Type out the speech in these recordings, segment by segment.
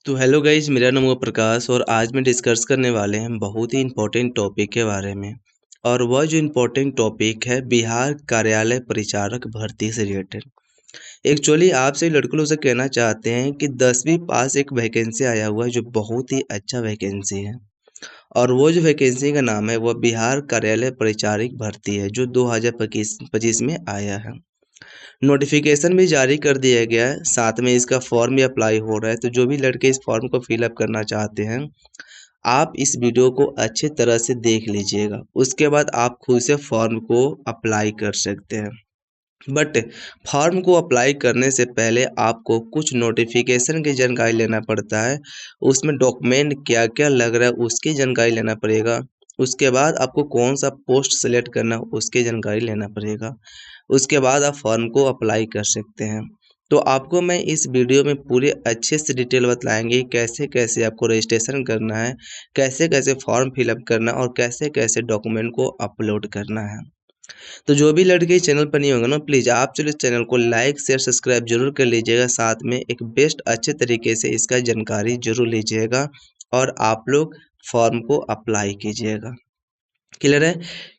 तो hello guys, मेरा नाम है प्रकाश और आज मैं डिस्कस करने वाले हैं बहुत ही इम्पोर्टेंट टॉपिक के बारे में। और वह जो इम्पोर्टेंट टॉपिक है बिहार कार्यालय परिचारक भर्ती से रिलेटेड। एक्चुअली आपसे लड़के लोग से कहना चाहते हैं कि 10वीं पास एक वैकेंसी आया हुआ है जो बहुत ही अच्छा वैकेंसी है। और वो जो वैकेंसी का नाम है वह बिहार कार्यालय परिचारक भर्ती है जो 2025 में आया है। नोटिफिकेशन भी जारी कर दिया गया है, साथ में इसका फॉर्म भी अप्लाई हो रहा है। तो जो भी लड़के इस फॉर्म को फिलअप करना चाहते हैं, आप इस वीडियो को अच्छी तरह से देख लीजिएगा। उसके बाद आप खुद से फॉर्म को अप्लाई कर सकते हैं। बट फॉर्म को अप्लाई करने से पहले आपको कुछ नोटिफिकेशन की जानकारी लेना पड़ता है। उसमें डॉक्यूमेंट क्या क्या लग रहा है उसकी जानकारी लेना पड़ेगा। उसके बाद आपको कौन सा पोस्ट सेलेक्ट करना है उसकी जानकारी लेना पड़ेगा। उसके बाद आप फॉर्म को अप्लाई कर सकते हैं। तो आपको मैं इस वीडियो में पूरे अच्छे से डिटेल बताएंगे कैसे कैसे आपको रजिस्ट्रेशन करना है, कैसे कैसे फॉर्म फिलअप करना है और कैसे कैसे डॉक्यूमेंट को अपलोड करना है। तो जो भी लड़के इस चैनल पर नहीं होंगे ना, प्लीज़ आप चलो इस चैनल को लाइक शेयर सब्सक्राइब जरूर कर लीजिएगा। साथ में एक बेस्ट अच्छे तरीके से इसका जानकारी जरूर लीजिएगा और आप लोग फॉर्म को अप्लाई कीजिएगा। क्लियर है?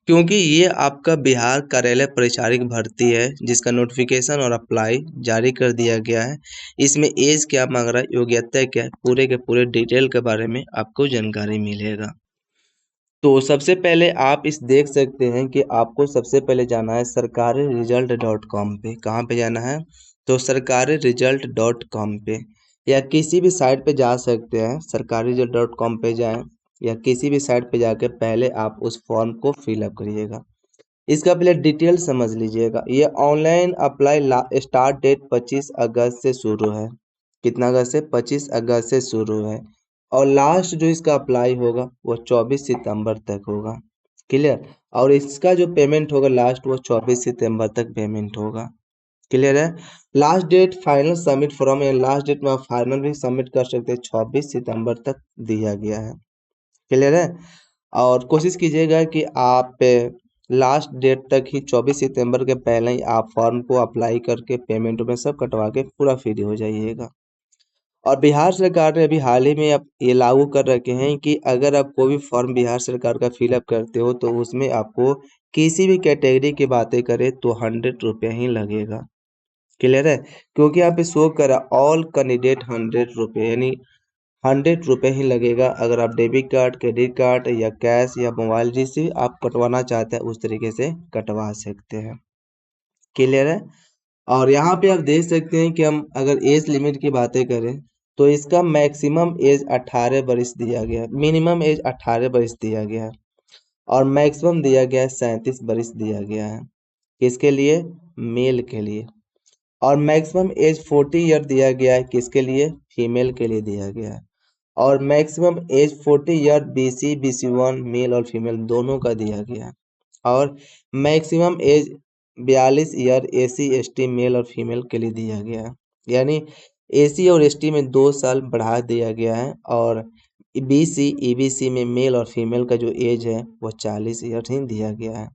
क्योंकि ये आपका बिहार कार्यालय परिचारक भर्ती है जिसका नोटिफिकेशन और अप्लाई जारी कर दिया गया है। इसमें एज क्या मांग रहा है, योग्यता क्या है, पूरे के पूरे डिटेल के बारे में आपको जानकारी मिलेगा। तो सबसे पहले आप इस देख सकते हैं कि आपको सबसे पहले जाना है सरकारी रिजल्ट .com पे। कहाँ पे जाना है? तो सरकारी रिजल्ट .com पे या किसी भी साइट पे जा सकते हैं। सरकारी रिजल्ट .com पे जाएं या किसी भी साइट पे जाके पहले आप उस फॉर्म को फिलअप करिएगा। इसका पहले डिटेल समझ लीजिएगा। ये ऑनलाइन अप्लाई स्टार्ट डेट 25 अगस्त से शुरू है। कितना अगस्त से? 25 अगस्त से शुरू है। और लास्ट जो इसका अप्लाई होगा वो 24 सितंबर तक होगा। क्लियर? और इसका जो पेमेंट होगा लास्ट वो 24 सितंबर तक पेमेंट होगा। क्लियर है? Last date final submit form या लास्ट डेट में आप फाइनल भी सबमिट कर सकते हैं, 24 सितंबर तक दिया गया है। क्लियर है? और कोशिश कीजिएगा कि आप लास्ट डेट तक ही 24 सितंबर के पहले ही आप फॉर्म को अप्लाई करके पेमेंट में सब कटवा के पूरा फ्री हो जाइएगा। और बिहार सरकार ने अभी हाल ही में अब ये लागू कर रखे हैं कि अगर आप कोई भी फॉर्म बिहार सरकार का फिलअप करते हो तो उसमें आपको किसी भी कैटेगरी की बातें करें तो 100 रुपये ही लगेगा। क्लियर है? क्योंकि यहाँ पे शो करा ऑल कैंडिडेट 100 रुपये, यानी 100 रुपये ही लगेगा। अगर आप डेबिट कार्ड, क्रेडिट कार्ड या कैश या मोबाइल जिससे आप कटवाना चाहते हैं उस तरीके से कटवा सकते हैं। क्लियर है? और यहाँ पे आप देख सकते हैं कि हम अगर एज लिमिट की बातें करें तो इसका मैक्सिमम एज 18 वर्ष दिया गया है, मिनिमम एज 18 वर्ष दिया गया है और मैक्सिमम दिया गया है 37 वर्ष दिया गया है। किसके लिए? मेल के लिए। और मैक्सिमम एज 40 ईयर दिया गया है। किसके लिए? फीमेल के लिए दिया गया है। और maximum age 40 year BC/BC1 male और फीमेल दोनों का दिया गया है। और maximum age 42 year SC/ST male और फीमेल के लिए दिया गया है। यानी SC और ST में 2 साल बढ़ा दिया गया है और BC/EBC में मेल और फीमेल का जो एज है वो 40 ईयर ही दिया गया है।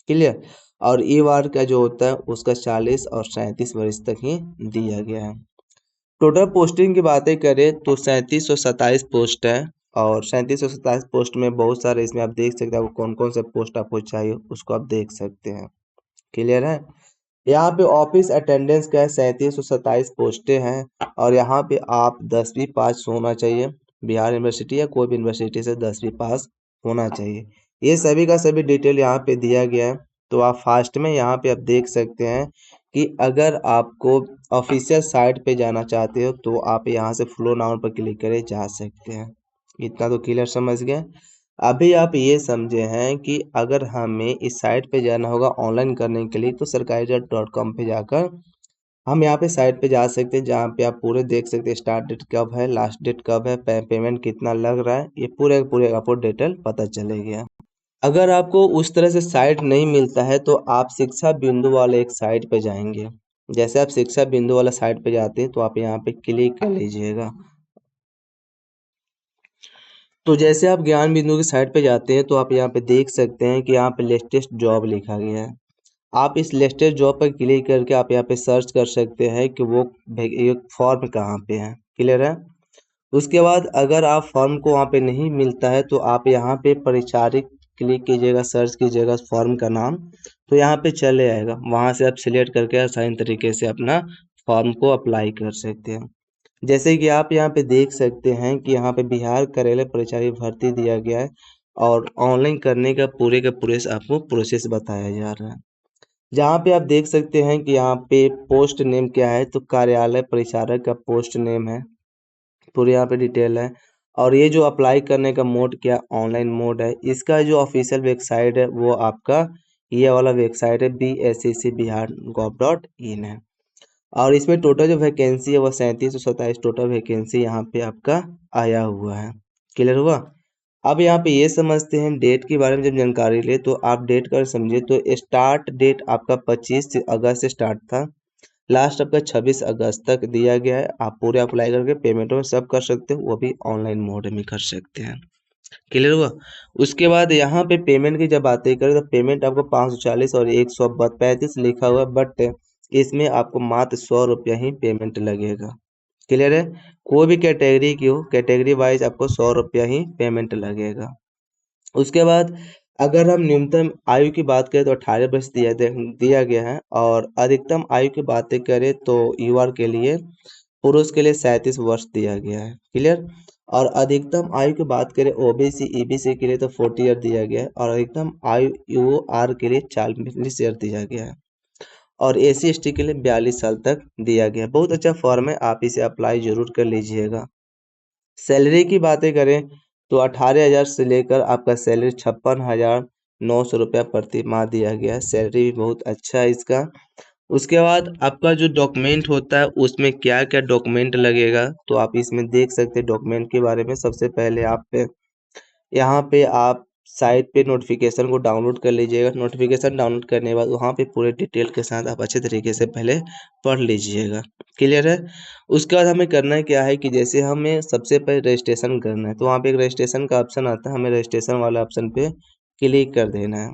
क्लियर? और EWAR का जो होता है उसका 40 और 37 वर्ष तक ही दिया गया है। टोटल पोस्टिंग की बातें करें तो 3727 पोस्ट है और 3727 पोस्ट में बहुत सारे इसमें आप देख सकते हैं कौन कौन से पोस्ट आपको चाहिए उसको आप देख सकते हैं। क्लियर है? यहाँ पे ऑफिस अटेंडेंस का है 3727 पोस्टें हैं और यहाँ पे आप 10वीं पास होना चाहिए। बिहार यूनिवर्सिटी या कोई भी यूनिवर्सिटी से 10वीं पास होना चाहिए। ये सभी का सभी डिटेल यहाँ पे दिया गया है। तो आप फास्ट में यहाँ पे आप देख सकते हैं कि अगर आपको ऑफिशियल साइट पे जाना चाहते हो तो आप यहाँ से फ्लो नाउ पर क्लिक करे जा सकते हैं। इतना तो क्लियर समझ गए। अभी आप ये समझे हैं कि अगर हमें इस साइट पे जाना होगा ऑनलाइन करने के लिए तो सरकारी.com पे जाकर हम यहाँ पे साइट पे जा सकते हैं जहाँ पे आप पूरे देख सकते हैं स्टार्ट डेट कब है, लास्ट डेट कब है, पेमेंट कितना लग रहा है, ये पूरे पूरे आपको डिटेल पता चलेगा। अगर आपको उस तरह से साइट नहीं मिलता है तो आप शिक्षा बिंदु वाले एक साइट पे जाएंगे। जैसे आप शिक्षा बिंदु वाला साइट पे जाते हैं तो आप यहाँ पे क्लिक कर लीजिएगा। तो जैसे आप ज्ञान बिंदु की साइट पे जाते हैं तो आप यहाँ पे देख सकते हैं कि यहाँ पे लेटेस्ट जॉब लिखा गया है। आप इस लेटेस्ट जॉब पर क्लिक करके आप यहाँ पे सर्च कर सकते हैं कि वो फॉर्म कहाँ पे है। क्लियर है? उसके बाद अगर आप फॉर्म को वहाँ पे नहीं मिलता है तो आप यहाँ पे परिचारिक क्लिक कीजिएगा, सर्च कीजिएगा फॉर्म का नाम, तो यहाँ पे चले आएगा। वहाँ से आप सिलेक्ट करके आसानी तरीके से अपना फॉर्म को अप्लाई कर सकते हैं। जैसे कि आप यहाँ पे देख सकते हैं कि यहाँ पे बिहार कार्यालय परिचारी भर्ती दिया गया है और ऑनलाइन करने का पूरे आपको प्रोसेस बताया जा रहा है। जहाँ पे आप देख सकते हैं कि यहाँ पे पोस्ट नेम क्या है, तो कार्यालय परिचारक का पोस्ट नेम है, पूरे यहाँ पे डिटेल है। और ये जो अप्लाई करने का मोड क्या ऑनलाइन मोड है। इसका जो ऑफिशियल वेबसाइट है वो आपका ये वाला वेबसाइट है BSCC-Bihar.gov.in है। और इसमें टोटल जो वैकेंसी है वो 3727 टोटल वैकेंसी यहाँ पे आपका आया हुआ है। क्लियर हुआ। अब यहाँ पे ये समझते हैं डेट के बारे में। जब जानकारी ले तो आप डेट का समझिए, तो स्टार्ट डेट आपका 25 अगस्त से स्टार्ट था, लास्ट आपका 26 अगस्त तक दिया गया है। आप पूरे अप्लाई करके पेमेंट में सब कर सकते हो, वो भी ऑनलाइन मोड में कर सकते हैं। क्लियर हुआ। उसके बाद यहाँ पे पेमेंट की जब बातें करें तो पेमेंट आपको 540 और 135 लिखा हुआ है, बट इसमें आपको मात्र 100 रुपया ही पेमेंट लगेगा। क्लियर है। कोई भी कैटेगरी की हो, कैटेगरी वाइज आपको 100 रुपया ही पेमेंट लगेगा। उसके बाद अगर हम न्यूनतम आयु की बात करें तो 18 वर्ष दिया गया है। और अधिकतम आयु की बातें करें तो युवा के लिए, पुरुष के लिए 37 वर्ष दिया गया है। क्लियर। और अधिकतम आयु की बात करें ओबीसी ईबीसी के लिए तो 40 ईयर दिया गया है। और अधिकतम आयु यूआर के लिए 40 ईयर दिया गया है। और एसी एसटी के लिए 42 साल तक दिया गया है। बहुत अच्छा फॉर्म है, आप इसे अप्लाई जरूर कर लीजिएगा। सैलरी की बातें करें तो 18,000 से लेकर आपका सैलरी 56,900 रुपया प्रति माह दिया गया है। सैलरी भी बहुत अच्छा है इसका। उसके बाद आपका जो डॉक्यूमेंट होता है उसमें क्या क्या डॉक्यूमेंट लगेगा, तो आप इसमें देख सकते हैं डॉक्यूमेंट के बारे में। सबसे पहले आप यहाँ पे आप साइट पे नोटिफिकेशन को डाउनलोड कर लीजिएगा। नोटिफिकेशन डाउनलोड करने के बाद वहाँ पे पूरे डिटेल के साथ आप अच्छे तरीके से पहले पढ़ लीजिएगा। क्लियर है। उसके बाद हमें करना है क्या है कि जैसे हमें सबसे पहले रजिस्ट्रेशन करना है, तो वहाँ पे एक रजिस्ट्रेशन का ऑप्शन आता है, हमें रजिस्ट्रेशन वाला ऑप्शन पे क्लिक कर देना है।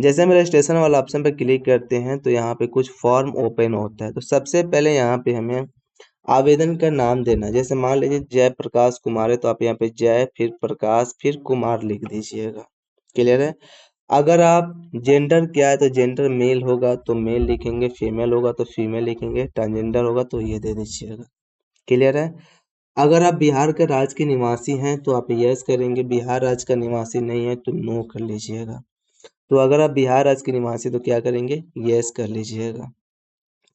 जैसे हम रजिस्ट्रेशन वाला ऑप्शन पे क्लिक करते हैं तो यहाँ पे कुछ फॉर्म ओपन होता है। तो सबसे पहले यहाँ पे हमें आवेदन का नाम देना। जैसे मान लीजिए जयप्रकाश कुमार है, तो आप यहाँ पे जय फिर प्रकाश फिर कुमार लिख दीजिएगा। क्लियर है। अगर आप जेंडर क्या है तो जेंडर मेल होगा तो मेल लिखेंगे, फीमेल होगा तो फीमेल लिखेंगे, ट्रांसजेंडर होगा तो ये दे दीजिएगा। क्लियर है। अगर आप बिहार के राज्य के निवासी हैं तो आप यस करेंगे, बिहार राज्य का निवासी नहीं है तो नो कर लीजिएगा। तो अगर आप बिहार राज्य के निवासी तो क्या करेंगे, यस कर लीजिएगा।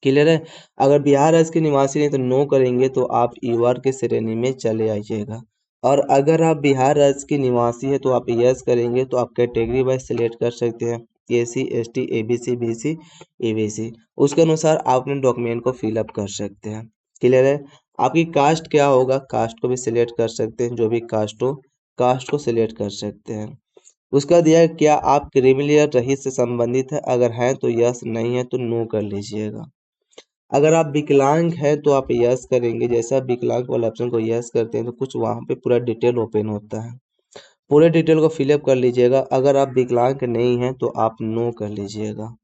क्लियर है। अगर बिहार राज्य के निवासी नहीं तो नो करेंगे, तो आप यूआर की श्रेणी में चले आइएगा। और अगर आप बिहार राज्य के निवासी है तो आप यस करेंगे, तो आप कैटेगरी वाइज सिलेक्ट कर सकते हैं, AC ST ABC BC EBC. उसके अनुसार आप अपने डॉक्यूमेंट को फिलअप कर सकते हैं। क्लियर है। आपकी कास्ट क्या होगा, कास्ट को भी सिलेक्ट कर सकते हैं, जो भी कास्ट हो कास्ट को सिलेक्ट कर सकते हैं। उसका दिया क्या आप क्रिमिनल रहित से संबंधित है, अगर हैं तो यस, नहीं है तो नो कर लीजिएगा। अगर आप विकलांग हैं तो आप यस करेंगे। जैसा विकलांग वाला ऑप्शन को यस करते हैं तो कुछ वहाँ पे पूरा डिटेल ओपन होता है, पूरे डिटेल को फिलअप कर लीजिएगा। अगर आप विकलांग नहीं हैं तो आप नो कर लीजिएगा।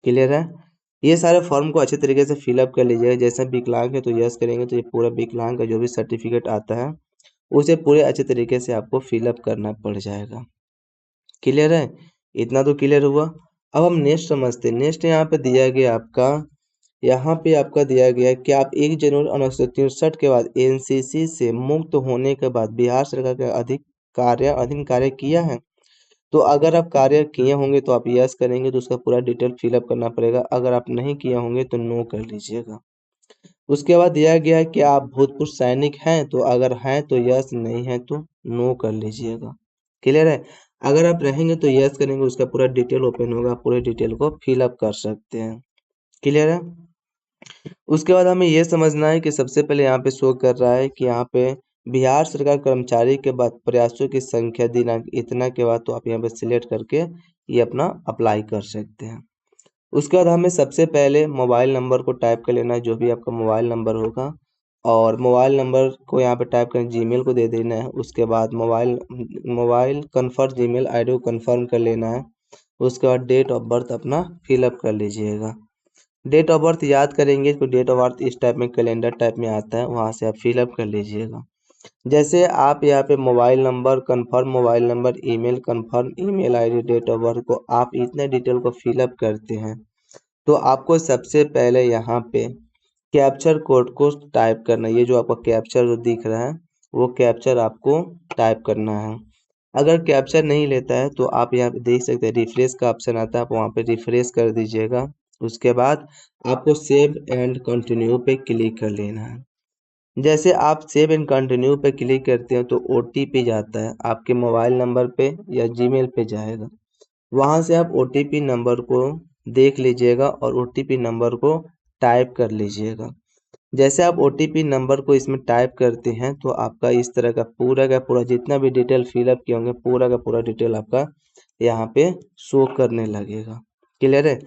क्लियर है। ये सारे फॉर्म को अच्छे तरीके से फिलअप कर लीजिएगा। जैसे विकलांग है तो यस करेंगे, तो ये पूरा विकलांग का जो भी सर्टिफिकेट आता है उसे पूरे अच्छे तरीके से आपको फिलअप करना पड़ जाएगा। क्लियर है। इतना तो क्लियर हुआ। अब हम नेक्स्ट समझते हैं। नेक्स्ट यहाँ पे दिया गया आपका, यहाँ पे आपका दिया गया है कि आप 1 जनवरी 1963 के बाद एनसीसी से मुक्त होने के बाद बिहार सरकार का अधीन कार्य किया है। तो अगर आप कार्य किए होंगे तो आप यस करेंगे, तो उसका पूरा डिटेल फिलअप करना पड़ेगा। अगर आप नहीं किए होंगे तो नो कर लीजिएगा। उसके बाद दिया गया है कि आप भूतपूर्व सैनिक हैं, तो अगर हैं तो यस, नहीं है तो नो कर लीजिएगा। क्लियर है। अगर आप रहेंगे तो यस करेंगे, उसका पूरा डिटेल ओपन होगा, पूरे डिटेल को फिलअप कर सकते हैं। क्लियर है। उसके बाद हमें यह समझना है कि सबसे पहले यहाँ पे शो कर रहा है कि यहाँ पे बिहार सरकार कर्मचारी के बाद प्रयासों की संख्या दिनांक इतना के बाद, तो आप यहाँ पे सिलेक्ट करके ये अपना अप्लाई कर सकते हैं। उसके बाद हमें सबसे पहले मोबाइल नंबर को टाइप कर लेना है, जो भी आपका मोबाइल नंबर होगा। और मोबाइल नंबर को यहाँ पे टाइप कर जीमेल को दे देना है। उसके बाद मोबाइल कन्फर्म जीमेल आईडी को कन्फर्म कर लेना है। उसके बाद डेट ऑफ बर्थ अपना फिलअप कर लीजिएगा। डेट ऑफ बर्थ याद करेंगे तो डेट ऑफ बर्थ इस टाइप में कैलेंडर टाइप में आता है, वहाँ से आप फिलअप कर लीजिएगा। जैसे आप यहाँ पे mobile number, confirm mobile number, email, confirm email ID, date of birth को आप इतने डिटेल को फिलअप करते हैं तो आपको सबसे पहले यहाँ पे कैप्चर कोड को टाइप करना है। ये जो आपका कैप्चर जो दिख रहा है वो कैप्चर आपको टाइप करना है। अगर कैप्चर नहीं लेता है तो आप यहाँ पे देख सकते हैं रिफ्रेश का ऑप्शन आता है, आप वहाँ पे रिफ्रेश कर दीजिएगा। उसके बाद आपको सेव एंड कंटिन्यू पे क्लिक कर लेना है। जैसे आप सेव एंड कंटिन्यू पे क्लिक करते हैं तो ओटीपी जाता है आपके मोबाइल नंबर पे या जीमेल पे जाएगा। वहाँ से आप ओटीपी नंबर को देख लीजिएगा और ओटीपी नंबर को टाइप कर लीजिएगा। जैसे आप ओटीपी नंबर को इसमें टाइप करते हैं तो आपका इस तरह का पूरा जितना भी डिटेल फिलअप किए होंगे पूरा का पूरा डिटेल आपका यहाँ पे शो करने लगेगा। क्लियर है?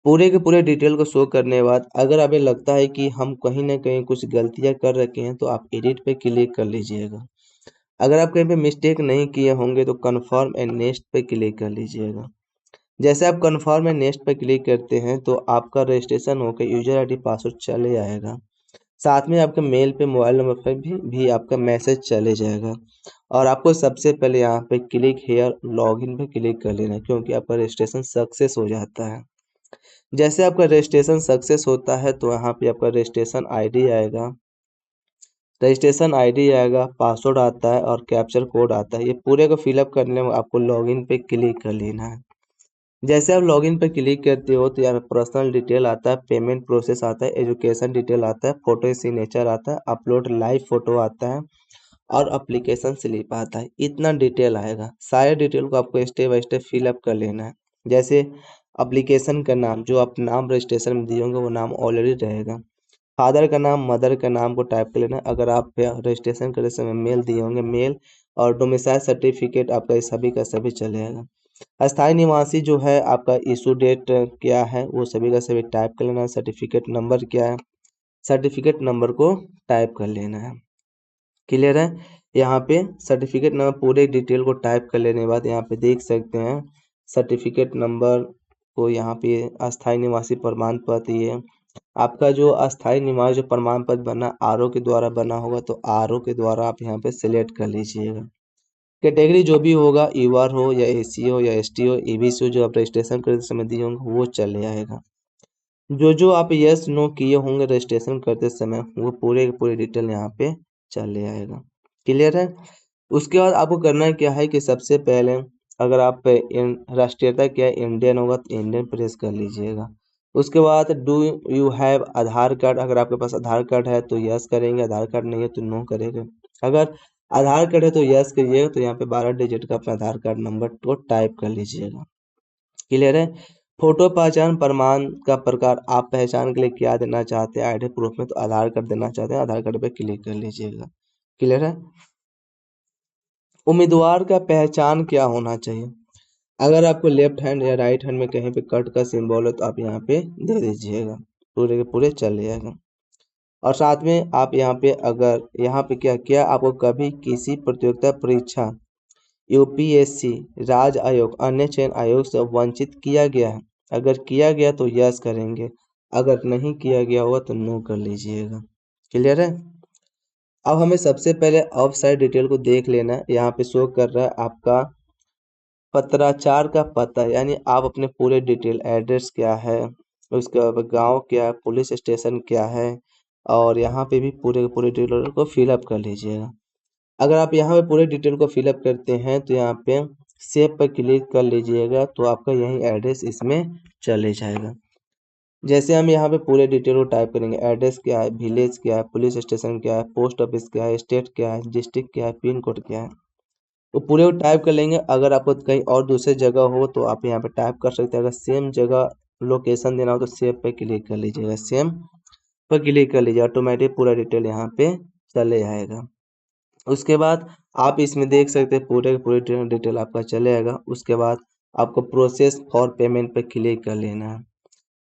पूरे के पूरे डिटेल को शो करने के बाद अगर हमें लगता है कि हम कहीं ना कहीं कुछ गलतियां कर रखे हैं तो आप एडिट पे क्लिक कर लीजिएगा। अगर आप कहीं पे मिस्टेक नहीं किए होंगे तो कन्फर्म एंड नेक्स्ट पे क्लिक कर लीजिएगा। जैसे आप कन्फर्म एंड नेक्स्ट पे क्लिक करते हैं तो आपका रजिस्ट्रेशन होकर यूजर आईडी पासवर्ड चले आएगा। साथ में आपके मेल पे मोबाइल नंबर पर भी आपका मैसेज चले जाएगा। और आपको सबसे पहले यहाँ पे क्लिक हेयर लॉगिन पे क्लिक कर लेना है क्योंकि आपका रजिस्ट्रेशन सक्सेस हो जाता है। जैसे आपका रजिस्ट्रेशन सक्सेस होता है तो यहाँ पे आपका रजिस्ट्रेशन आईडी आएगा, पासवर्ड आता है और कैप्चर कोड आता है। ये पूरे को फिलअप करने में आपको लॉगिन पे क्लिक कर लेना है। जैसे आप लॉगिन पे क्लिक करते हो तो यहाँ पे पर्सनल डिटेल आता है, पेमेंट प्रोसेस आता है, एजुकेशन डिटेल आता है, फोटो सिग्नेचर आता है, अपलोड लाइव फोटो आता है और एप्लीकेशन स्लिप आता है। इतना डिटेल आएगा। सारे डिटेल को आपको स्टेप बाय स्टेप फिलअप कर लेना है। जैसे एप्लीकेशन का नाम, जो आप नाम रजिस्ट्रेशन में दिए होंगे वो नाम ऑलरेडी रहेगा। फादर का नाम, मदर का नाम को टाइप कर लेना है। अगर आप रजिस्ट्रेशन करते समय मेल दिए होंगे मेल, और डोमिसाइल सर्टिफिकेट आपका ये सभी का सभी चलेगा। अस्थायी निवासी जो है आपका इशू डेट क्या है वो सभी का सभी टाइप कर लेना है। सर्टिफिकेट नंबर क्या है, सर्टिफिकेट नंबर को टाइप कर लेना है। क्लियर है? यहाँ पे सर्टिफिकेट नंबर पूरे डिटेल को टाइप कर लेने के बाद यहाँ पे देख सकते हैं सर्टिफिकेट नंबर को यहाँ पे अस्थायी निवासी प्रमाण पत्र, ये आपका जो अस्थायी निवास जो प्रमाण पत्र बना आरओ के द्वारा बना होगा तो आरओ के द्वारा आप यहाँ पे सिलेक्ट कर लीजिएगा। कैटेगरी जो भी होगा, यूआर हो या एसी हो या एसटी हो, ईबीसी हो, जो आप रजिस्ट्रेशन करते समय दिए होंगे वो चले आएगा। जो आप यस नो किए होंगे रजिस्ट्रेशन करते समय वो पूरे के पूरे डिटेल यहाँ पे चले आएगा। क्लियर है? उसके बाद आपको करना क्या है कि सबसे पहले अगर आप राष्ट्रीयता क्या है इंडियन होगा तो इंडियन प्रेस कर लीजिएगा। उसके बाद do you have Aadhaar card, अगर आपके पास आधार कार्ड है तो यस करेंगे, आधार कार्ड नहीं है तो नो करेंगे। अगर आधार कार्ड है तो यस करिएगा, तो यहाँ पे 12 डिजिट का अपना आधार कार्ड नंबर को टाइप कर लीजिएगा। क्लियर है? फोटो पहचान प्रमाण का प्रकार, आप पहचान के लिए क्या देना चाहते हैं आईडी प्रूफ में, तो आधार कार्ड देना चाहते हैं, आधार कार्ड पे क्लिक कर लीजिएगा। क्लियर है? उम्मीदवार का पहचान क्या होना चाहिए, अगर आपको लेफ्ट हैंड या राइट हैंड में कहीं पे कट का सिंबल है तो आप यहाँ पे दे दीजिएगा, पूरे के पूरे चल जाएगा। और साथ में आप यहाँ पे अगर यहाँ पे क्या किया, आपको कभी किसी प्रतियोगिता परीक्षा यूपीएससी, राज्य आयोग, अन्य चयन आयोग से वंचित किया गया है, अगर किया गया तो यस करेंगे, अगर नहीं किया गया होगा तो नो कर लीजिएगा। क्लियर है? अब हमें सबसे पहले ऑफ साइड डिटेल को देख लेना है। यहाँ पे शो कर रहा है आपका पत्राचार का पता, यानी आप अपने पूरे डिटेल, एड्रेस क्या है, उसके बाद गांव क्या है, पुलिस स्टेशन क्या है, और यहाँ पे भी पूरे के पूरे डिटेल को फिलअप कर लीजिएगा। अगर आप यहाँ पे पूरे डिटेल को फिलअप करते हैं तो यहाँ पे सेव पर क्लिक कर लीजिएगा तो आपका यही एड्रेस इसमें चले जाएगा। जैसे हम यहाँ पे पूरे डिटेल को टाइप करेंगे, एड्रेस क्या है, विलेज क्या है, पुलिस स्टेशन क्या है, पोस्ट ऑफिस क्या है, स्टेट क्या है, डिस्ट्रिक्ट क्या है, पिन कोड क्या है, तो पूरे को टाइप कर लेंगे। अगर आपको कहीं और दूसरी जगह हो तो आप यहाँ पे टाइप कर सकते हैं। अगर सेम जगह लोकेशन देना हो तो सेव पे क्लिक कर लीजिएगा, सेम पर क्लिक कर लीजिए, ऑटोमेटिक पूरा डिटेल यहाँ पे चले आएगा। उसके बाद आप इसमें देख सकते हैं पूरे के पूरे डिटेल आपका चले आएगा। उसके बाद आपको प्रोसेस फॉर पेमेंट पे क्लिक कर लेना है।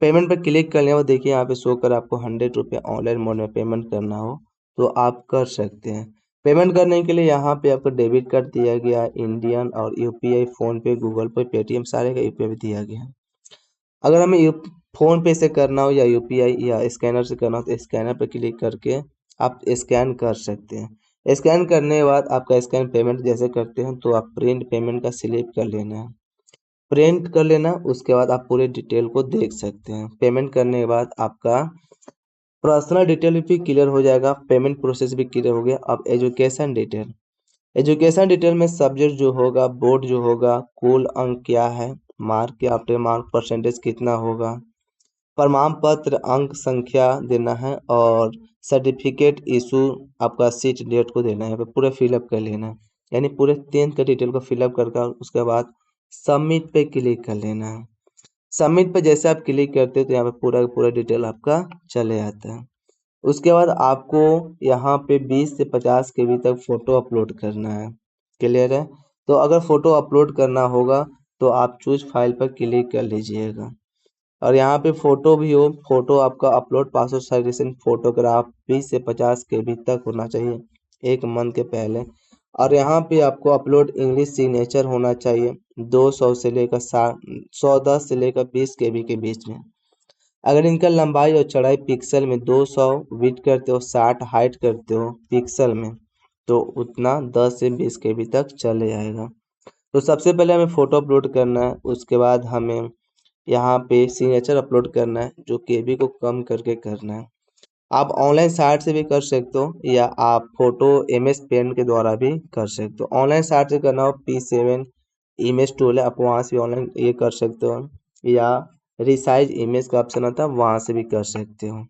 पेमेंट पे क्लिक करने के बाद देखिए यहाँ पे शो कर आपको 100 रुपये ऑनलाइन मोड में पेमेंट करना हो तो आप कर सकते हैं। पेमेंट करने के लिए यहाँ पे आपको डेबिट कार्ड दिया गया है, इंडियन और यूपीआई, फोन पे, गूगल पे, पेटीएम, सारे का यूपीआई दिया गया है। अगर हमें फोन पे से करना हो या यूपीआई या स्कैनर से करना हो तो स्कैनर पे क्लिक करके आप स्कैन कर सकते हैं। स्कैन करने के बाद आपका स्कैन पेमेंट जैसे करते हैं तो आप प्रिंट पेमेंट का स्लिप कर लेना है, प्रिंट कर लेना। उसके बाद आप पूरे डिटेल को देख सकते हैं। पेमेंट करने के बाद आपका पर्सनल डिटेल भी क्लियर हो जाएगा, पेमेंट प्रोसेस भी क्लियर हो गया। अब एजुकेशन डिटेल, एजुकेशन डिटेल में सब्जेक्ट जो होगा, बोर्ड जो होगा, कुल अंक क्या है, मार्क क्या, आफ्टर मार्क परसेंटेज कितना होगा, प्रमाण पत्र अंक संख्या देना है और सर्टिफिकेट इशू आपका सीट डेट को देना है। यहाँ पे पूरा फिलअप कर लेना है, यानी पूरे 10th का डिटेल को फिलअप करके उसके बाद सबमिट पे क्लिक कर लेना है। सबमिट पे जैसे आप क्लिक करते हैं तो यहाँ पे पूरा का पूरा डिटेल आपका चले आता है। उसके बाद आपको यहाँ पे 20 से 50 KB तक फोटो अपलोड करना है। क्लियर है? तो अगर फोटो अपलोड करना होगा तो आप चूज फाइल पर क्लिक कर लीजिएगा और यहाँ पे फोटो भी हो, फोटो आपका अपलोड पासवर्ड साइजेशन फोटोग्राफ 20 से 50 KB तक होना चाहिए 1 मंथ के पहले। और यहाँ पे आपको अपलोड इंग्लिश सिग्नेचर होना चाहिए 200 से लेकर 110 से लेकर 20 KB के बीच में। अगर इनका लंबाई और चौड़ाई पिक्सल में 200 विड्थ करते हो, 60 हाइट करते हो पिक्सल में, तो उतना 10 से 20 KB तक चले जाएगा। तो सबसे पहले हमें फ़ोटो अपलोड करना है, उसके बाद हमें यहाँ पे सिग्नेचर अपलोड करना है जो KB को कम करके करना है। आप ऑनलाइन साइट से भी कर सकते हो या आप फोटो MS पेंट के द्वारा भी कर सकते हो। ऑनलाइन साइट से करना हो P7 इमेज टूल है, आप वहाँ से ऑनलाइन ये कर सकते हो या रिसाइज इमेज का ऑप्शन आता है वहाँ से भी कर सकते हो।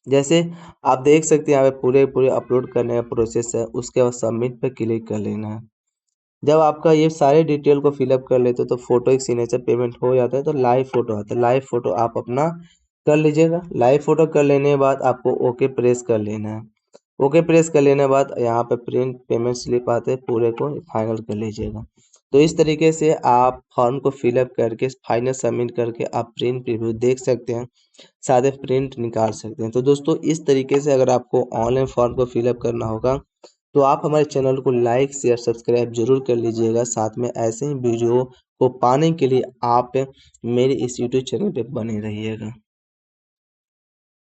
जैसे आप देख सकते हैं यहाँ पे पूरे पूरे अपलोड करने का प्रोसेस है। उसके बाद सबमिट पे क्लिक कर लेना है। जब आपका ये सारे डिटेल को फिलअप कर लेते हो तो फोटो एक सिग्नेचर पेमेंट हो जाता है तो लाइव फोटो आता है। लाइव फोटो आप अपना कर लीजिएगा। लाइव फोटो कर लेने के बाद आपको ओके प्रेस कर लेना है। ओके प्रेस कर लेने के बाद यहाँ पे प्रिंट पेमेंट स्लिप आते हैं, पूरे को फाइनल कर लीजिएगा। तो इस तरीके से आप फॉर्म को फिलअप करके फाइनल सबमिट करके आप प्रिंट प्रीव्यू देख सकते हैं, साथ ही प्रिंट निकाल सकते हैं। तो दोस्तों इस तरीके से अगर आपको ऑनलाइन फॉर्म को फिलअप करना होगा तो आप हमारे चैनल को लाइक शेयर सब्सक्राइब जरूर कर लीजिएगा। साथ में ऐसे ही वीडियो को पाने के लिए आप मेरे इस यूट्यूब चैनल पे बने रहिएगा।